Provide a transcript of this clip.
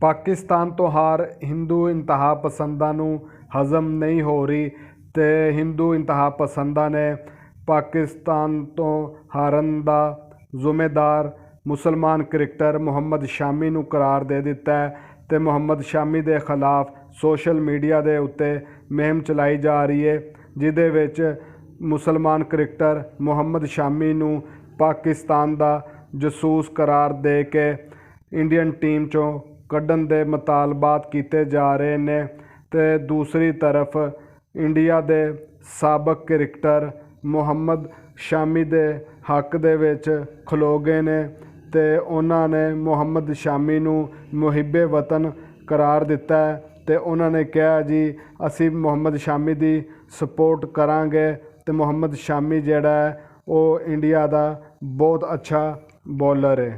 पाकिस्तान तो हार हिंदू इंतहा पसंदा नूं हज़म नहीं हो रही ते हिंदू इंतहा पसंदा ने पाकिस्तान तो हारन दा ਜ਼ਿੰਮੇਦਾਰ मुसलमान क्रिकेटर मुहम्मद शामी नूं करार दे दिता है ते मुहम्मद शामी दे खिलाफ सोशल मीडिया दे उत्ते मुहिम चलाई जा रही है जिहदे विच मुसलमान क्रिकेटर मुहम्मद शामी नूं पाकिस्तान दा जसूस करार दे के इंडियन टीम चों कड्ढण दे मुतालबात कीते जा रहे ने ते दूसरी तरफ इंडिया दे साबक क्रिकेटर मुहम्मद शामी दे हक दे विच खलो गए ने ते उन्हां ने मुहम्मद शामी नूं मुहिब्बे वतन करार दिता है ते उन्हां ने कहा जी असी मुहम्मद शामी दी सपोर्ट करांगे ते मुहम्मद शामी जिहड़ा है वो इंडिया दा बहुत अच्छा बॉलर है।